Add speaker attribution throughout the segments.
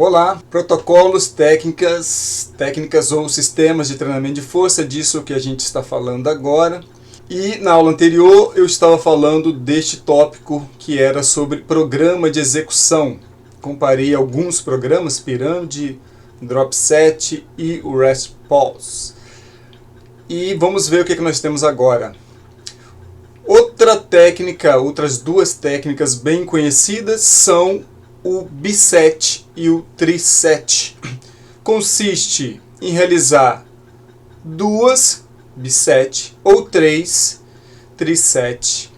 Speaker 1: Olá, protocolos, técnicas ou sistemas de treinamento de força, disso que a gente está falando agora. E na aula anterior eu estava falando deste tópico que era sobre programa de execução. Comparei alguns programas, Pirâmide, Drop Set e o Rest Pause. E vamos ver o que nós temos agora. Outras duas técnicas bem conhecidas são o biset e o triset. Consiste em realizar duas biset ou três triset,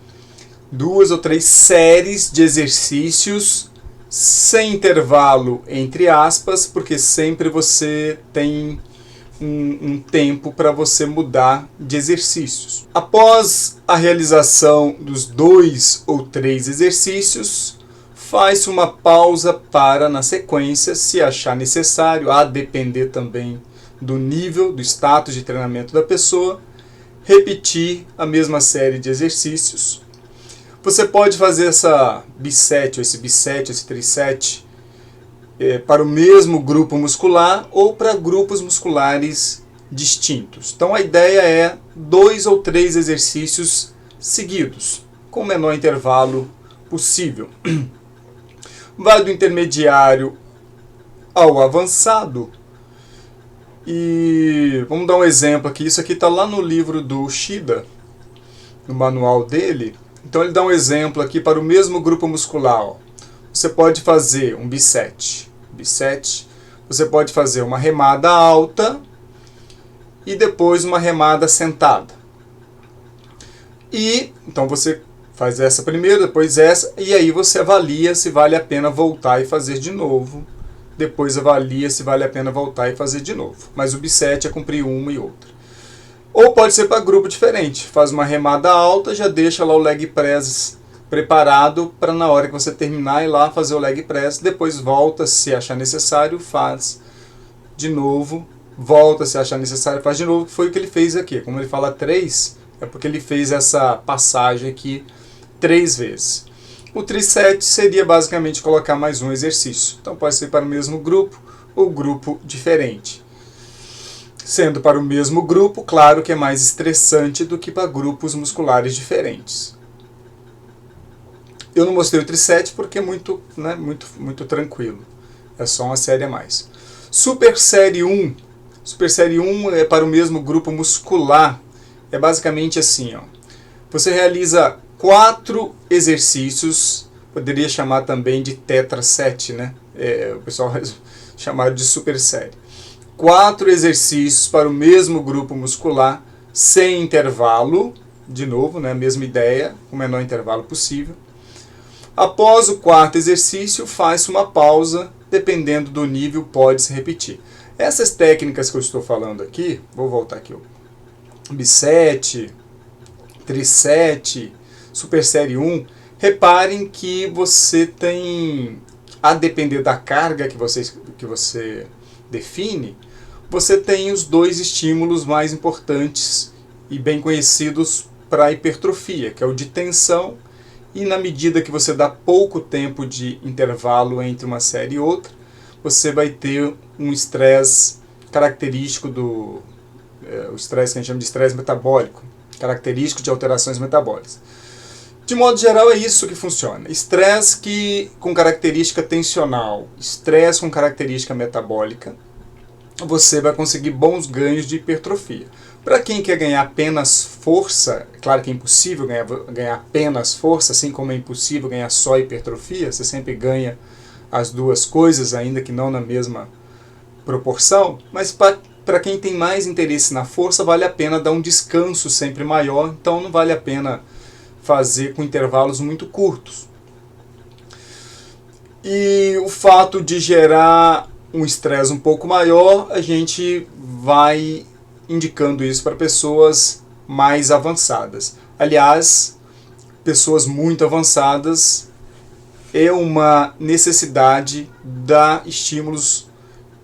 Speaker 1: duas ou três séries de exercícios sem intervalo entre aspas, porque sempre você tem um tempo para você mudar de exercícios. Após a realização dos 2 ou 3 exercícios, faz uma pausa para, na sequência, se achar necessário, a depender também do nível, do status de treinamento da pessoa, repetir a mesma série de exercícios. Você pode fazer essa biset, esse triset, para o mesmo grupo muscular ou para grupos musculares distintos. Então a ideia é 2 ou 3 exercícios seguidos, com o menor intervalo possível. Vai do intermediário ao avançado. E vamos dar um exemplo aqui. Isso aqui está lá no livro do Shida, no manual dele. Então ele dá um exemplo aqui para o mesmo grupo muscular. Ó. Você pode fazer um biset. Você pode fazer uma remada alta e depois uma remada sentada. E então você faz essa primeiro, depois essa, e aí você avalia se vale a pena voltar e fazer de novo. Depois avalia se vale a pena voltar e fazer de novo. Mas o biset é cumprir uma e outra. Ou pode ser para grupo diferente. Faz uma remada alta, já deixa lá o leg press preparado para na hora que você terminar ir lá fazer o leg press. Depois volta se achar necessário, faz de novo. Volta se achar necessário, faz de novo. Foi o que ele fez aqui. Como ele fala 3, é porque ele fez essa passagem aqui 3 vezes. O triset seria basicamente colocar mais um exercício. Então pode ser para o mesmo grupo ou grupo diferente. Sendo para o mesmo grupo, claro que é mais estressante do que para grupos musculares diferentes. Eu não mostrei o triset porque é muito tranquilo. É só uma série a mais. Super série 1. Super série 1 é para o mesmo grupo muscular. É basicamente assim, ó. Você realiza 4 exercícios, poderia chamar também de tetra set, né? O pessoal chamaram de super série. 4 exercícios para o mesmo grupo muscular, sem intervalo, de novo, né? Mesma ideia, o menor intervalo possível. Após o 4º exercício, faz uma pausa, dependendo do nível, pode se repetir. Essas técnicas que eu estou falando aqui, vou voltar aqui, ó. Biset, triset, super série 1, reparem que você tem, a depender da carga que você define, você tem os 2 estímulos mais importantes e bem conhecidos para a hipertrofia, que é o de tensão, e na medida que você dá pouco tempo de intervalo entre uma série e outra, você vai ter um estresse característico o estresse que a gente chama de estresse metabólico, característico de alterações metabólicas. De modo geral é isso que funciona. Estresse com característica tensional, estresse com característica metabólica, você vai conseguir bons ganhos de hipertrofia. Para quem quer ganhar apenas força, é claro que é impossível ganhar apenas força, assim como é impossível ganhar só hipertrofia, você sempre ganha as duas coisas, ainda que não na mesma proporção, mas para quem tem mais interesse na força, vale a pena dar um descanso sempre maior, então não vale a pena fazer com intervalos muito curtos. E o fato de gerar um estresse um pouco maior, a gente vai indicando isso para pessoas mais avançadas. Aliás, pessoas muito avançadas é uma necessidade dar estímulos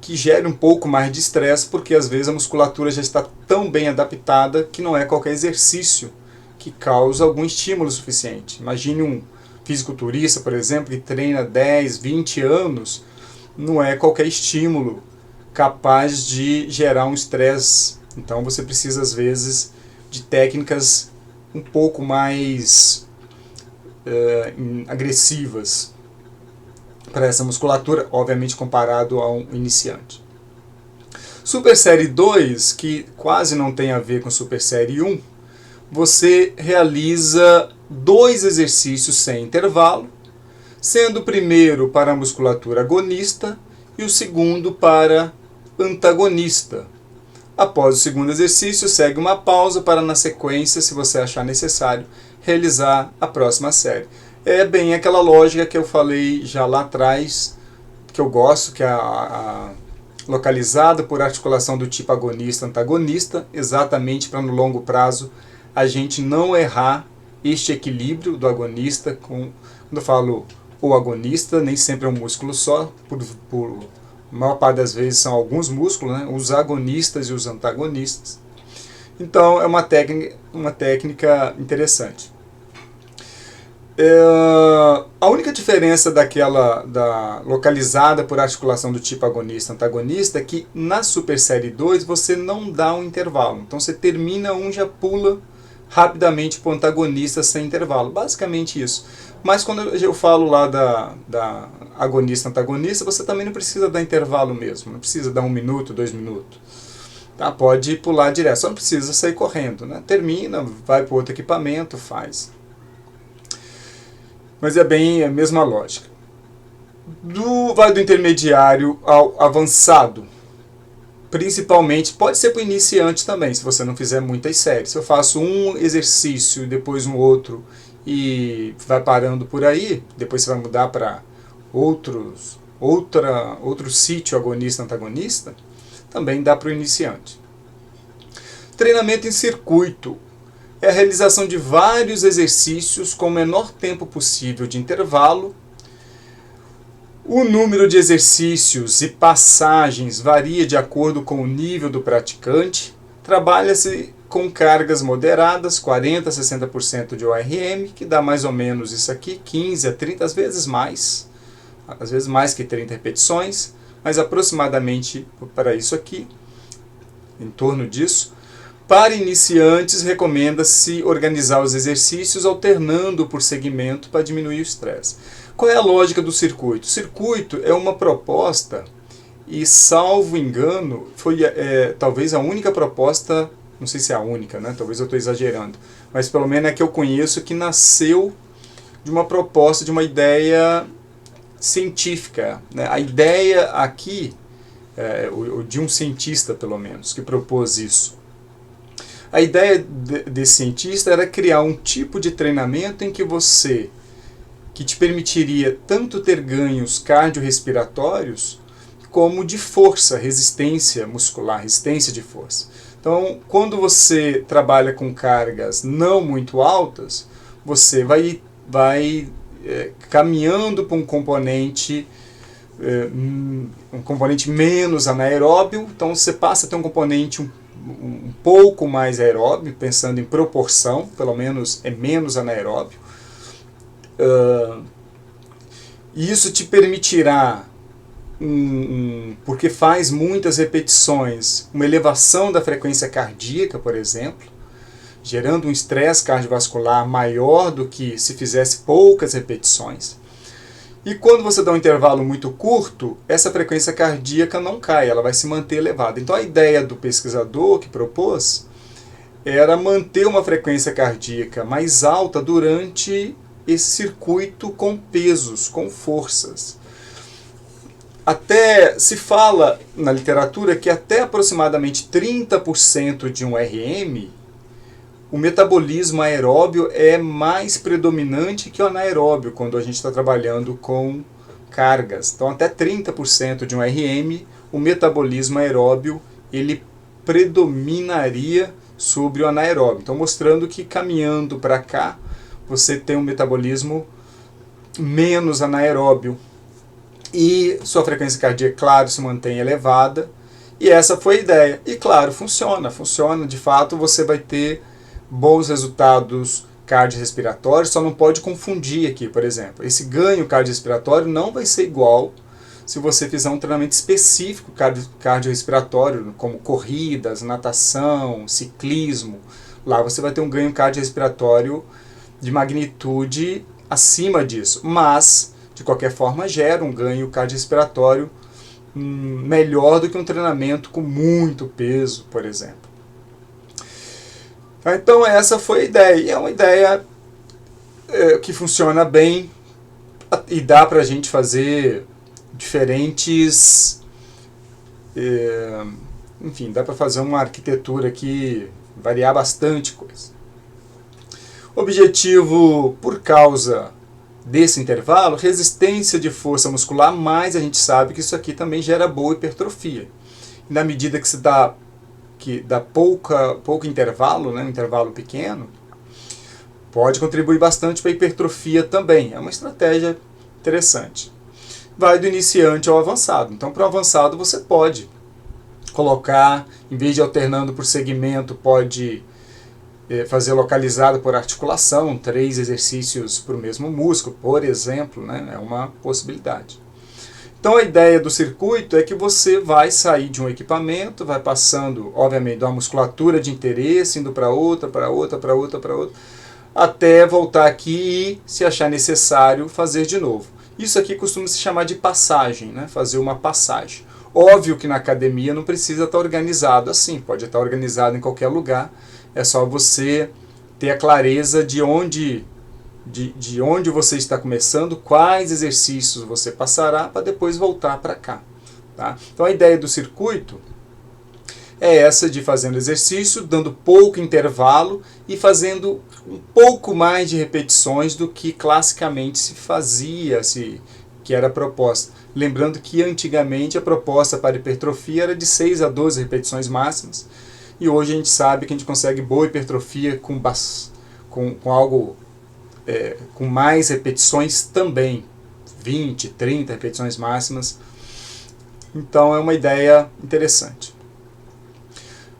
Speaker 1: que gerem um pouco mais de estresse, porque às vezes a musculatura já está tão bem adaptada que não é qualquer exercício que causa algum estímulo suficiente. Imagine um fisiculturista, por exemplo, que treina 10, 20 anos, não é qualquer estímulo capaz de gerar um estresse. Então você precisa, às vezes, de técnicas um pouco mais agressivas para essa musculatura, obviamente comparado a um iniciante. Super Série 2, que quase não tem a ver com Super Série 1, você realiza 2 exercícios sem intervalo, sendo o primeiro para a musculatura agonista e o segundo para antagonista. Após o segundo exercício, segue uma pausa para, na sequência, se você achar necessário, realizar a próxima série. É bem aquela lógica que eu falei já lá atrás, que eu gosto, que é a localizada por articulação do tipo agonista-antagonista, exatamente para no longo prazo a gente não errar este equilíbrio do agonista com, quando eu falo o agonista, nem sempre é um músculo só, por a maior parte das vezes são alguns músculos, né? Os agonistas e os antagonistas. Então é uma técnica interessante. A única diferença da localizada por articulação do tipo agonista-antagonista é que na Super Série 2 você não dá um intervalo. Então você termina um, já pula rapidamente para o antagonista sem intervalo. Basicamente isso. Mas quando eu falo lá da agonista-antagonista, você também não precisa dar intervalo mesmo. Não precisa dar 1 minuto, 2 minutos. Tá? Pode pular direto, só não precisa sair correndo. Né? Termina, vai para outro equipamento, faz. Mas é bem a mesma lógica. Vai do intermediário ao avançado. Principalmente, pode ser para o iniciante também, se você não fizer muitas séries. Se eu faço um exercício e depois um outro e vai parando por aí, depois você vai mudar para outro sítio agonista-antagonista, também dá para o iniciante. Treinamento em circuito. É a realização de vários exercícios com o menor tempo possível de intervalo. O número de exercícios e passagens varia de acordo com o nível do praticante. Trabalha-se com cargas moderadas, 40% a 60% de ORM, que dá mais ou menos isso aqui, 15 a 30, às vezes mais que 30 repetições, mas aproximadamente para isso aqui, em torno disso. Para iniciantes, recomenda-se organizar os exercícios alternando por segmento para diminuir o estresse. Qual é a lógica do circuito? O circuito é uma proposta, e salvo engano, foi talvez a única proposta, não sei se é a única, né? Talvez eu estou exagerando, mas pelo menos é que eu conheço, que nasceu de uma proposta, de uma ideia científica. Né? A ideia aqui, de um cientista pelo menos, que propôs isso. A ideia desse cientista era criar um tipo de treinamento em que te permitiria tanto ter ganhos cardiorrespiratórios como de força, resistência muscular, resistência de força. Então, quando você trabalha com cargas não muito altas, você vai caminhando para um componente menos anaeróbio, então você passa a ter um componente um pouco mais aeróbio, pensando em proporção, pelo menos é menos anaeróbio. E isso te permitirá, porque faz muitas repetições, uma elevação da frequência cardíaca, por exemplo, gerando um estresse cardiovascular maior do que se fizesse poucas repetições. E quando você dá um intervalo muito curto, essa frequência cardíaca não cai, ela vai se manter elevada. Então a ideia do pesquisador que propôs era manter uma frequência cardíaca mais alta durante esse circuito com pesos, com forças. Até se fala na literatura que até aproximadamente 30% de um RM, o metabolismo aeróbio é mais predominante que o anaeróbio quando a gente está trabalhando com cargas. Então até 30% de um RM, o metabolismo aeróbio ele predominaria sobre o anaeróbio. Então mostrando que caminhando para cá, você tem um metabolismo menos anaeróbio e sua frequência cardíaca, claro, se mantém elevada. E essa foi a ideia. E claro, funciona. De fato, você vai ter bons resultados cardiorrespiratórios, só não pode confundir aqui, por exemplo. Esse ganho cardiorrespiratório não vai ser igual se você fizer um treinamento específico cardiorrespiratório, como corridas, natação, ciclismo. Lá você vai ter um ganho cardiorrespiratório de magnitude acima disso, mas de qualquer forma gera um ganho cardiorrespiratório melhor do que um treinamento com muito peso, por exemplo. Então essa foi a ideia, e é uma ideia que funciona bem e dá para a gente fazer diferentes, enfim, dá para fazer uma arquitetura que variar bastante coisa. Objetivo, por causa desse intervalo, resistência de força muscular, mas a gente sabe que isso aqui também gera boa hipertrofia. E na medida que se dá pouco intervalo, né, um intervalo pequeno, pode contribuir bastante para a hipertrofia também. É uma estratégia interessante. Vai do iniciante ao avançado. Então, para o avançado, você pode colocar, em vez de alternando por segmento, pode fazer localizado por articulação, 3 exercícios para o mesmo músculo, por exemplo, né? É uma possibilidade. Então a ideia do circuito é que você vai sair de um equipamento, vai passando, obviamente, de uma musculatura de interesse, indo para outra, até voltar aqui e, se achar necessário, fazer de novo. Isso aqui costuma se chamar de passagem, né? Fazer uma passagem. Óbvio que na academia não precisa estar organizado assim, pode estar organizado em qualquer lugar. É só você ter a clareza de onde você está começando, quais exercícios você passará para depois voltar para cá. Tá? Então a ideia do circuito é essa de fazendo exercício, dando pouco intervalo e fazendo um pouco mais de repetições do que classicamente se fazia, que era a proposta. Lembrando que antigamente a proposta para hipertrofia era de 6 a 12 repetições máximas. E hoje a gente sabe que a gente consegue boa hipertrofia com algo com mais repetições também, 20, 30 repetições máximas. Então é uma ideia interessante.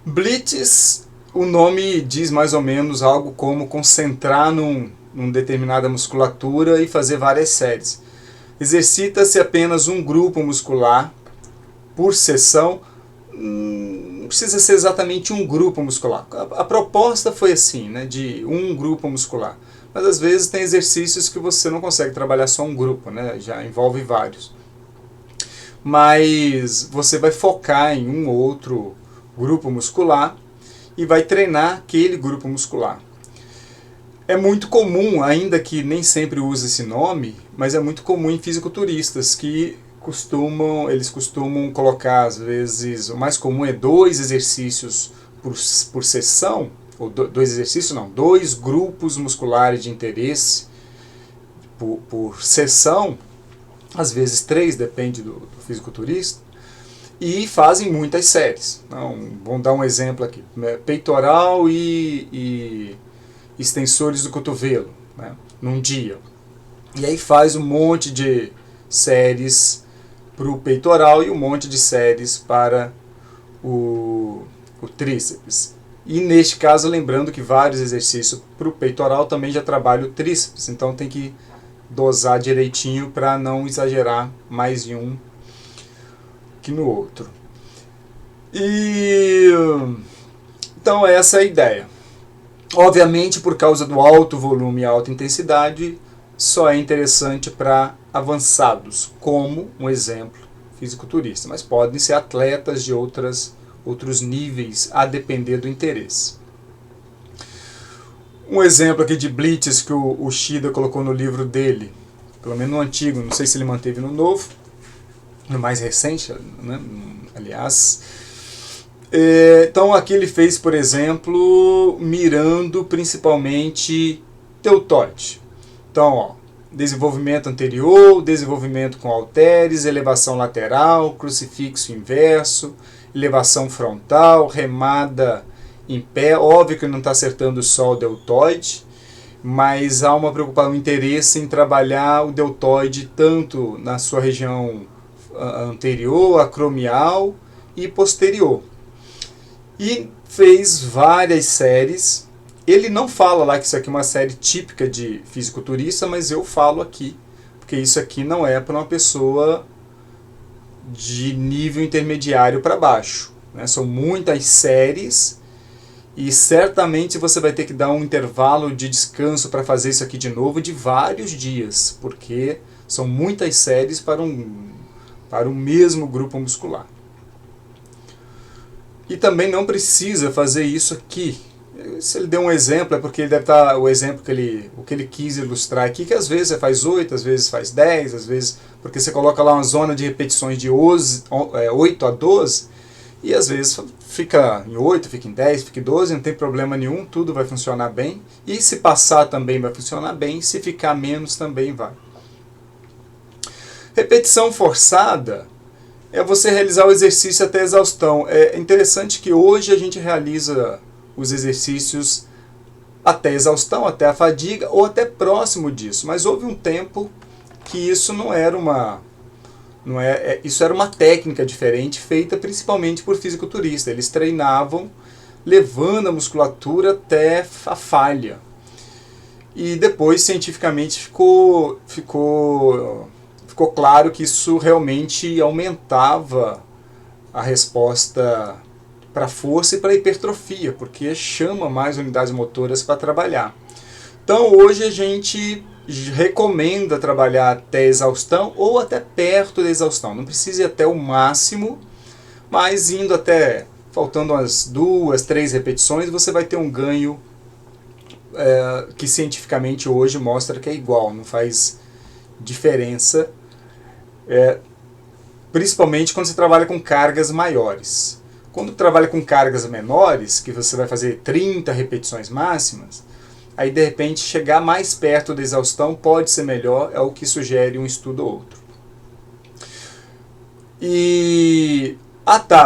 Speaker 1: Blitz, o nome diz mais ou menos algo como concentrar numa determinada musculatura e fazer várias séries. Exercita-se apenas um grupo muscular por sessão. Não precisa ser exatamente um grupo muscular. A proposta foi assim, né, de um grupo muscular. Mas às vezes tem exercícios que você não consegue trabalhar só um grupo, né, já envolve vários. Mas você vai focar em um ou outro grupo muscular e vai treinar aquele grupo muscular. É muito comum, ainda que nem sempre use esse nome, mas é muito comum em fisiculturistas que eles costumam colocar, às vezes, o mais comum é 2 exercícios por sessão, ou 2 exercícios não, 2 grupos musculares de interesse por sessão, às vezes 3, depende do fisiculturista, e fazem muitas séries. Então, vamos dar um exemplo aqui, peitoral e extensores do cotovelo, né, num dia. E aí faz um monte de séries para o peitoral e um monte de séries para o tríceps. E neste caso, lembrando que vários exercícios para o peitoral também já trabalha o tríceps, então tem que dosar direitinho para não exagerar mais em um que no outro. Então essa é a ideia. Obviamente, por causa do alto volume e alta intensidade, só é interessante para avançados, como um exemplo, fisiculturista, mas podem ser atletas de outros níveis, a depender do interesse. Um exemplo aqui de blitz que o Shida colocou no livro dele, pelo menos no antigo, não sei se ele manteve no novo, no mais recente, né? Aliás. Então aqui ele fez, por exemplo, mirando principalmente deltoide. Então, ó, desenvolvimento anterior, desenvolvimento com halteres, elevação lateral, crucifixo inverso, elevação frontal, remada em pé. Óbvio que não está acertando só o deltoide, mas há uma preocupação, um interesse em trabalhar o deltoide tanto na sua região anterior, acromial e posterior. E fez várias séries. Ele não fala lá que isso aqui é uma série típica de fisiculturista, mas eu falo aqui, porque isso aqui não é para uma pessoa de nível intermediário para baixo, né? São muitas séries e certamente você vai ter que dar um intervalo de descanso para fazer isso aqui de novo de vários dias, porque são muitas séries para o mesmo grupo muscular. E também não precisa fazer isso aqui. Se ele deu um exemplo, é porque ele deve estar o exemplo o que ele quis ilustrar aqui, que às vezes você faz 8, às vezes faz 10, às vezes, porque você coloca lá uma zona de repetições de 8 a 12, e às vezes fica em 8, fica em 10, fica em 12, não tem problema nenhum, tudo vai funcionar bem, e se passar também vai funcionar bem, se ficar menos também vai. Repetição forçada é você realizar o exercício até a exaustão. É interessante que hoje a gente realiza os exercícios até a exaustão, até a fadiga, ou até próximo disso. Mas houve um tempo que isso isso era uma técnica diferente, feita principalmente por fisiculturistas. Eles treinavam levando a musculatura até a falha. E depois, cientificamente, ficou claro que isso realmente aumentava a resposta para a força e para a hipertrofia, porque chama mais unidades motoras para trabalhar. Então hoje a gente recomenda trabalhar até exaustão ou até perto da exaustão. Não precisa ir até o máximo, mas indo até, faltando umas 2, 3 repetições, você vai ter um ganho que cientificamente hoje mostra que é igual, não faz diferença, principalmente quando você trabalha com cargas maiores. Quando trabalha com cargas menores, que você vai fazer 30 repetições máximas, aí de repente chegar mais perto da exaustão pode ser melhor, é o que sugere um estudo ou outro.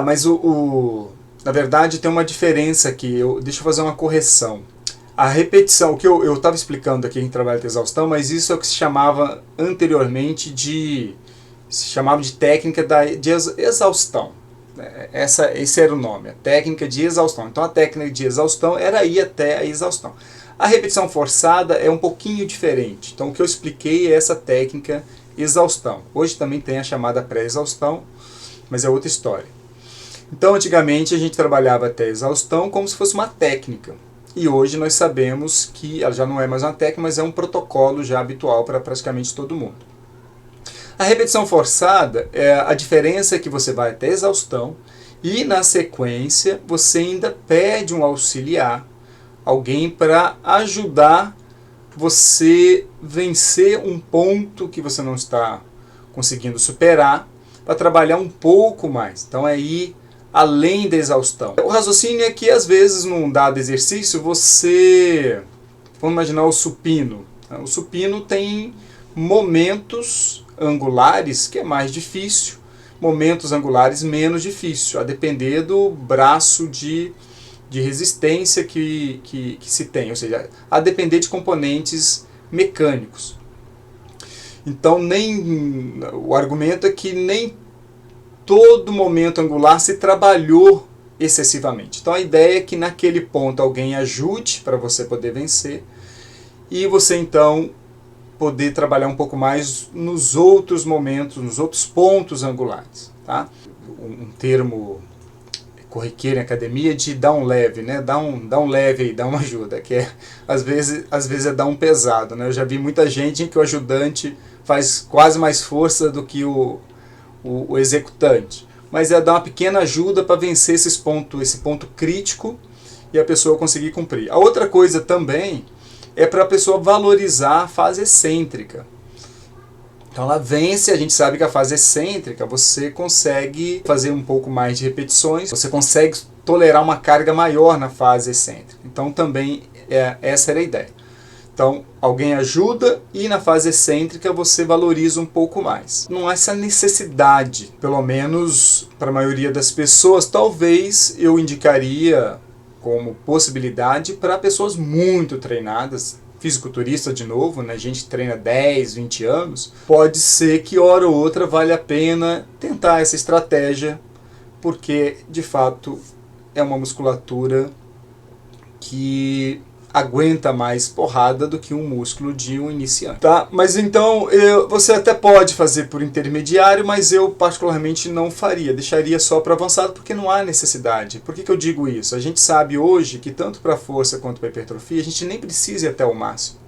Speaker 1: Mas na verdade tem uma diferença aqui, deixa eu fazer uma correção. A repetição, o que eu estava explicando aqui em trabalho de exaustão, mas isso é o que se chamava anteriormente de técnica de exaustão. Esse era o nome, a técnica de exaustão. Então a técnica de exaustão era ir até a exaustão. A repetição forçada é um pouquinho diferente. Então o que eu expliquei é essa técnica exaustão. Hoje também tem a chamada pré-exaustão, mas é outra história. Então antigamente a gente trabalhava até a exaustão como se fosse uma técnica. E hoje nós sabemos que ela já não é mais uma técnica, mas é um protocolo já habitual para praticamente todo mundo. A repetição forçada, a diferença é que você vai até a exaustão e na sequência você ainda pede um auxiliar, alguém para ajudar você vencer um ponto que você não está conseguindo superar, para trabalhar um pouco mais. Então é ir além da exaustão. O raciocínio é que às vezes num dado exercício vamos imaginar o supino. O supino tem momentos angulares que é mais difícil, momentos angulares menos difícil, a depender do braço de resistência que se tem, ou seja, a depender de componentes mecânicos. Então o argumento é que nem todo momento angular se trabalhou excessivamente. Então a ideia é que naquele ponto alguém ajude para você poder vencer e você então poder trabalhar um pouco mais nos outros momentos, nos outros pontos angulares. Tá? Um termo corriqueiro em academia de dar um leve, né? Dá um leve aí, dá uma ajuda, que às vezes é dar um pesado. Né? Eu já vi muita gente em que o ajudante faz quase mais força do que o executante. Mas é dar uma pequena ajuda para vencer esse ponto crítico e a pessoa conseguir cumprir. A outra coisa também é para a pessoa valorizar a fase excêntrica. Então ela vence, a gente sabe que a fase excêntrica você consegue fazer um pouco mais de repetições, você consegue tolerar uma carga maior na fase excêntrica. Então também essa era a ideia. Então alguém ajuda e na fase excêntrica você valoriza um pouco mais. Não há essa necessidade, pelo menos para a maioria das pessoas. Talvez eu indicaria como possibilidade para pessoas muito treinadas, fisiculturista de novo, né? A gente treina 10, 20 anos, pode ser que hora ou outra vale a pena tentar essa estratégia, porque de fato é uma musculatura que aguenta mais porrada do que um músculo de um iniciante, tá? Mas então, você até pode fazer por intermediário, mas eu particularmente não faria, deixaria só para avançado, porque não há necessidade. Por que eu digo isso? A gente sabe hoje que tanto para força quanto para hipertrofia, a gente nem precisa ir até o máximo.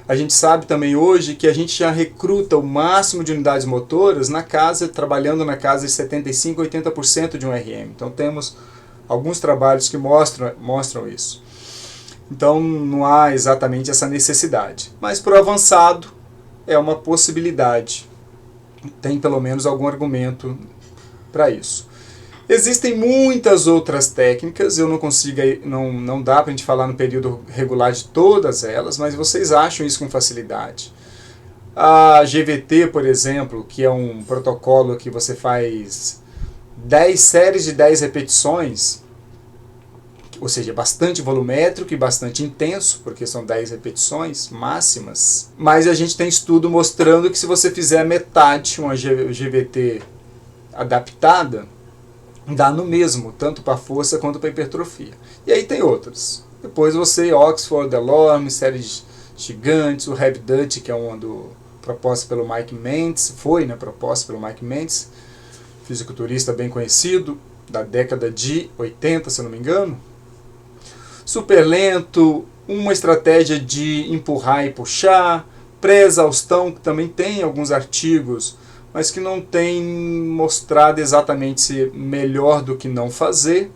Speaker 1: A gente sabe também hoje que a gente já recruta o máximo de unidades motoras na casa, trabalhando na casa de 75% a 80% de um RM. Então temos alguns trabalhos que mostram isso. Então não há exatamente essa necessidade. Mas para o avançado é uma possibilidade. Tem pelo menos algum argumento para isso. Existem muitas outras técnicas, eu não consigo, não dá para a gente falar no período regular de todas elas, mas vocês acham isso com facilidade. A GVT, por exemplo, que é um protocolo que você faz 10 séries de 10 repetições, ou seja, bastante volumétrico e bastante intenso, porque são 10 repetições máximas. Mas a gente tem estudo mostrando que se você fizer metade, uma GVT adaptada, dá no mesmo, tanto para força quanto para hipertrofia. E aí tem outras. Depois você, Oxford, Delorme, séries gigantes, o Heavy Dutch, que é uma proposta pelo Mike Mentz, proposta pelo Mike Mentz, fisiculturista bem conhecido, da década de 80, se eu não me engano. Super lento, uma estratégia de empurrar e puxar, pré-exaustão, que também tem alguns artigos, mas que não tem mostrado exatamente ser melhor do que não fazer,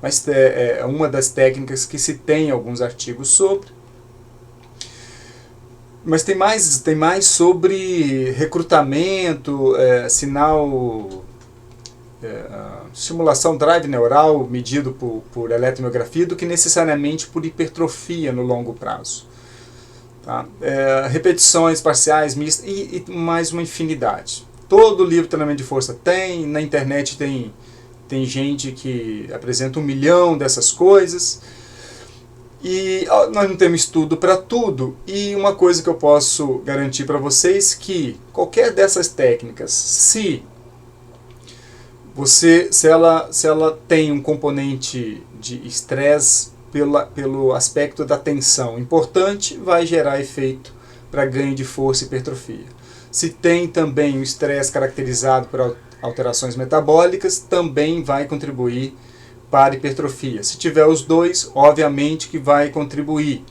Speaker 1: mas é uma das técnicas que se tem alguns artigos sobre. Mas tem mais sobre recrutamento, estimulação drive neural medido por eletromiografia do que necessariamente por hipertrofia no longo prazo. Tá? Repetições parciais, mistas e mais uma infinidade. Todo livro de treinamento de força tem, na internet tem gente que apresenta 1 milhão dessas coisas. E nós não temos estudo para tudo. E uma coisa que eu posso garantir para vocês que qualquer dessas técnicas, se ela tem um componente de estresse pelo aspecto da tensão importante, vai gerar efeito para ganho de força e hipertrofia. Se tem também o estresse caracterizado por alterações metabólicas, também vai contribuir para hipertrofia. Se tiver os dois, obviamente que vai contribuir.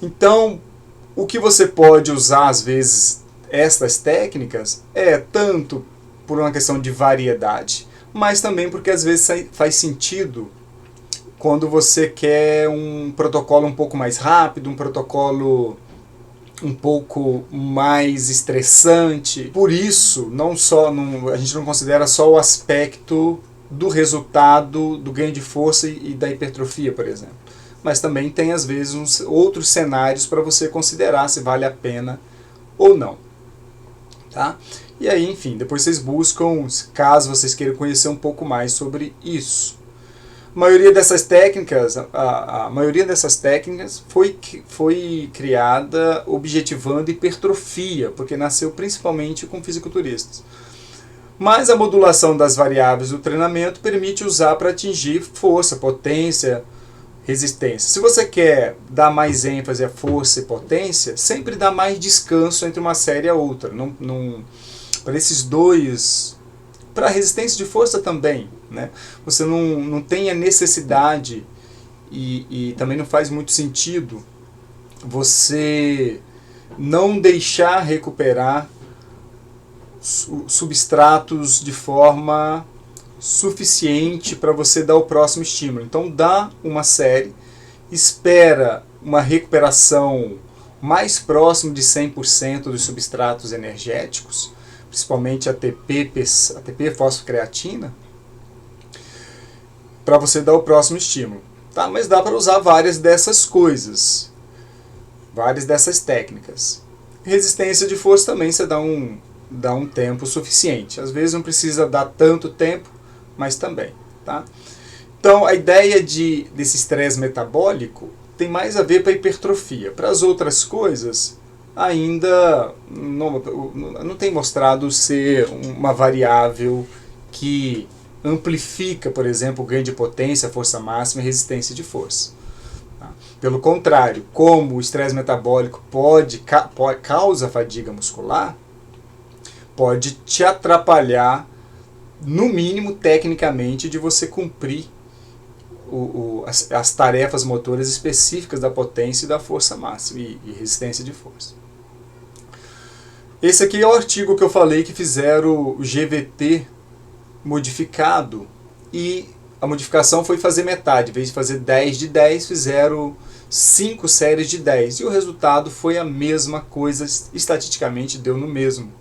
Speaker 1: Então, o que você pode usar, às vezes, estas técnicas, tanto por uma questão de variedade, mas também porque às vezes faz sentido quando você quer um protocolo um pouco mais rápido, um protocolo um pouco mais estressante. Por isso, a gente não considera só o aspecto do resultado do ganho de força e da hipertrofia, por exemplo. Mas também tem, às vezes, outros cenários para você considerar se vale a pena ou não. Tá? E aí, enfim, depois vocês buscam, caso vocês queiram conhecer um pouco mais sobre isso. A maioria dessas técnicas, foi criada objetivando hipertrofia, porque nasceu principalmente com fisiculturistas. Mas a modulação das variáveis do treinamento permite usar para atingir força, potência, resistência. Se você quer dar mais ênfase à força e potência, sempre dá mais descanso entre uma série e a outra. Para esses dois, para a resistência de força também, né? Você não tem a necessidade e também não faz muito sentido você não deixar recuperar substratos de forma suficiente para você dar o próximo estímulo. Então dá uma série, espera uma recuperação mais próximo de 100% dos substratos energéticos, principalmente ATP, fosfocreatina, para você dar o próximo estímulo. Tá? Mas dá para usar várias dessas coisas, várias dessas técnicas. Resistência de força também você dá um tempo suficiente. Às vezes não precisa dar tanto tempo, mas também. Tá? Então a ideia desse estresse metabólico tem mais a ver para a hipertrofia. Para as outras coisas, ainda não tem mostrado ser uma variável que amplifica, por exemplo, o ganho de potência, força máxima e resistência de força. Tá? Pelo contrário, como o estresse metabólico causa fadiga muscular, pode te atrapalhar, no mínimo tecnicamente, de você cumprir as tarefas motoras específicas da potência e da força máxima e resistência de força. Esse aqui é o artigo que eu falei que fizeram o GVT modificado, e a modificação foi fazer metade. Em vez de fazer 10 de 10, fizeram 5 séries de 10. E o resultado foi a mesma coisa, estatisticamente deu no mesmo.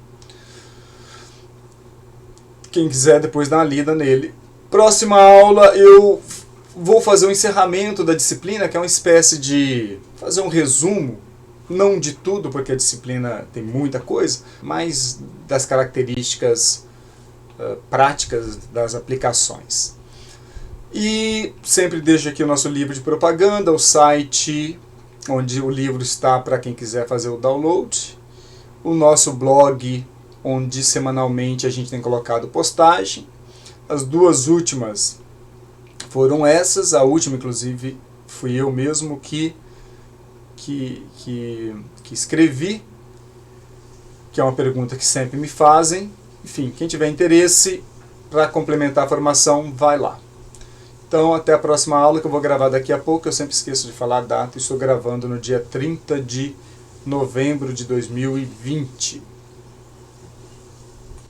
Speaker 1: Quem quiser depois dar uma lida nele. Próxima aula eu vou fazer um encerramento da disciplina, que é uma espécie de fazer um resumo, não de tudo, porque a disciplina tem muita coisa, mas das características práticas das aplicações. E sempre deixo aqui o nosso livro de propaganda, o site onde o livro está para quem quiser fazer o download, o nosso blog, onde semanalmente a gente tem colocado postagem. As duas últimas foram essas, a última inclusive fui eu mesmo que escrevi, que é uma pergunta que sempre me fazem. Enfim, quem tiver interesse para complementar a formação, vai lá. Então, até a próxima aula, que eu vou gravar daqui a pouco. Eu sempre esqueço de falar a data. Estou gravando no dia 30 de novembro de 2020.